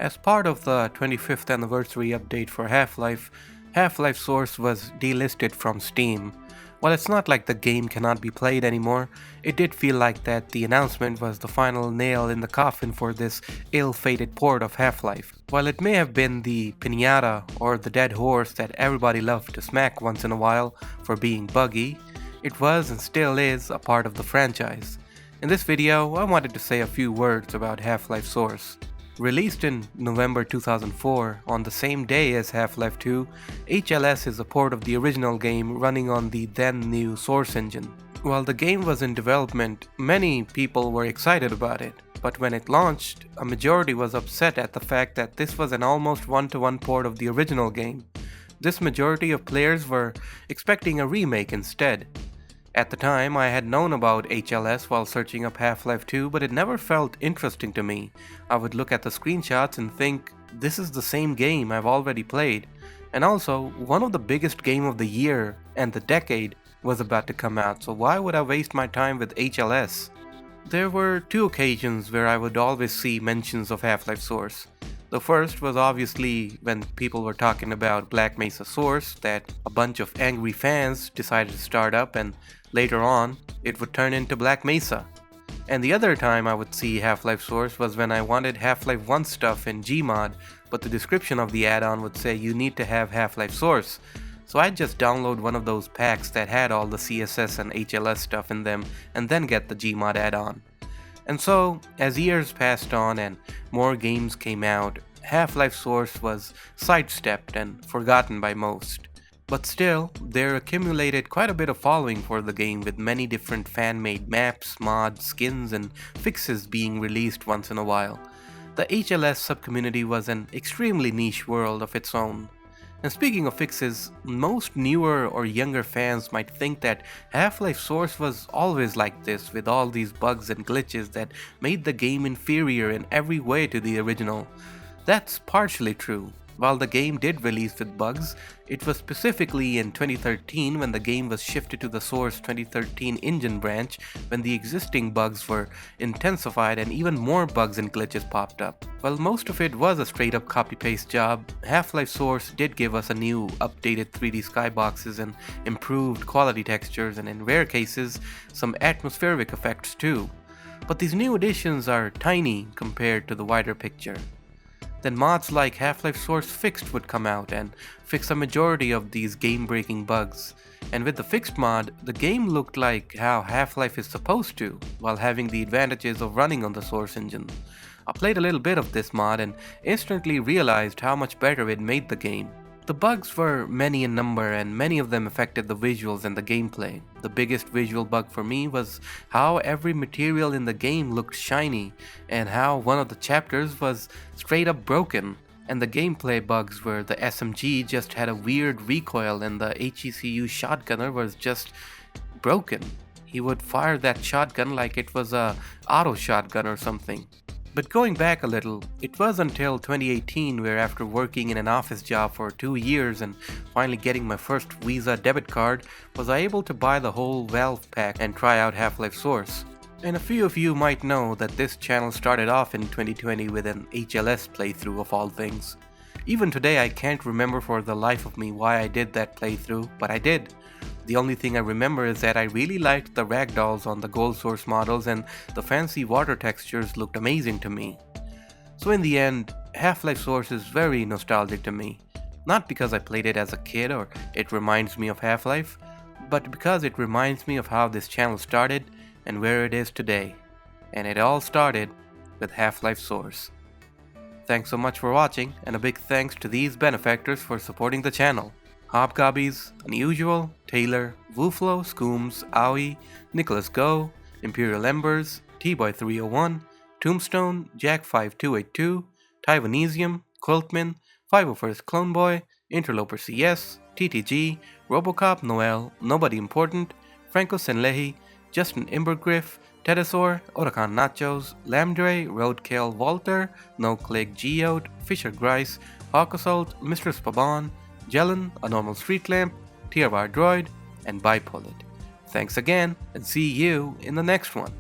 As part of the 25th anniversary update for Half-Life, Half-Life Source was delisted from Steam. While it's not like the game cannot be played anymore, it did feel like that the announcement was the final nail in the coffin for this ill-fated port of Half-Life. While it may have been the piñata or the dead horse that everybody loved to smack once in a while for being buggy, it was and still is a part of the franchise. In this video, I wanted to say a few words about Half-Life Source. Released in November 2004, on the same day as Half-Life 2, HLS is a port of the original game running on the then new Source engine. While the game was in development, many people were excited about it, but when it launched, a majority was upset at the fact that this was an almost one-to-one port of the original game. This majority of players were expecting a remake instead. At the time, I had known about HLS while searching up Half-Life 2, but it never felt interesting to me. I would look at the screenshots and think, this is the same game I've already played. And also, one of the biggest game of the year and the decade was about to come out, so why would I waste my time with HLS? There were two occasions where I would always see mentions of Half-Life Source. The first was obviously when people were talking about Black Mesa Source, that a bunch of angry fans decided to start up, and later on, it would turn into Black Mesa. And the other time I would see Half-Life Source was when I wanted Half-Life 1 stuff in Gmod, but the description of the add-on would say you need to have Half-Life Source. So I'd just download one of those packs that had all the CSS and HLS stuff in them and then get the Gmod add-on. And so, as years passed on and more games came out, Half-Life Source was sidestepped and forgotten by most. But still, there accumulated quite a bit of following for the game, with many different fan-made maps, mods, skins, and fixes being released once in a while. The HLS subcommunity was an extremely niche world of its own. And speaking of fixes, most newer or younger fans might think that Half-Life Source was always like this, with all these bugs and glitches that made the game inferior in every way to the original. That's partially true. While the game did release with bugs, it was specifically in 2013 when the game was shifted to the Source 2013 engine branch, when the existing bugs were intensified and even more bugs and glitches popped up. While most of it was a straight up copy-paste job, Half-Life Source did give us a new, updated 3D skyboxes and improved quality textures, and in rare cases, some atmospheric effects too. But these new additions are tiny compared to the wider picture. Then mods like Half-Life Source Fixed would come out and fix a majority of these game-breaking bugs. And with the Fixed mod, the game looked like how Half-Life is supposed to, while having the advantages of running on the Source engine. I played a little bit of this mod and instantly realized how much better it made the game. The bugs were many in number, and many of them affected the visuals and the gameplay. The biggest visual bug for me was how every material in the game looked shiny, and how one of the chapters was straight up broken. And the gameplay bugs were the SMG just had a weird recoil and the HECU shotgunner was just broken. He would fire that shotgun like it was a auto shotgun or something. But going back a little, it was until 2018 where, after working in an office job for 2 years and finally getting my first Visa debit card, was I able to buy the whole Valve pack and try out Half-Life Source. And a few of you might know that this channel started off in 2020 with an HLS playthrough of all things. Even today I can't remember for the life of me why I did that playthrough, but I did. The only thing I remember is that I really liked the ragdolls on the Gold Source models, and the fancy water textures looked amazing to me. So in the end, Half-Life Source is very nostalgic to me. Not because I played it as a kid or it reminds me of Half-Life, but because it reminds me of how this channel started and where it is today. And it all started with Half-Life Source. Thanks so much for watching, and a big thanks to these benefactors for supporting the channel: Hobgobbies, Unusual, Taylor, Wooflo, Scooms, Aoi, Nicholas Go, Imperial Embers, T-Boy301, Tombstone, Jack5282, Taiwanesium, Quiltman, 501st Clone Boy, Interloper CS, TTG, Robocop Noel, Nobody Important, Franco Senlehi, Justin Imbergriff, Tedesor, Orakan Nachos, Lamdre, Roadkill, Walter, No Click Geode, Fisher Grice, Hawkassault, Mistress Paban, Jelen, A Normal Street Lamp, Tiervar Droid, and Bipollet. Thanks again, and see you in the next one.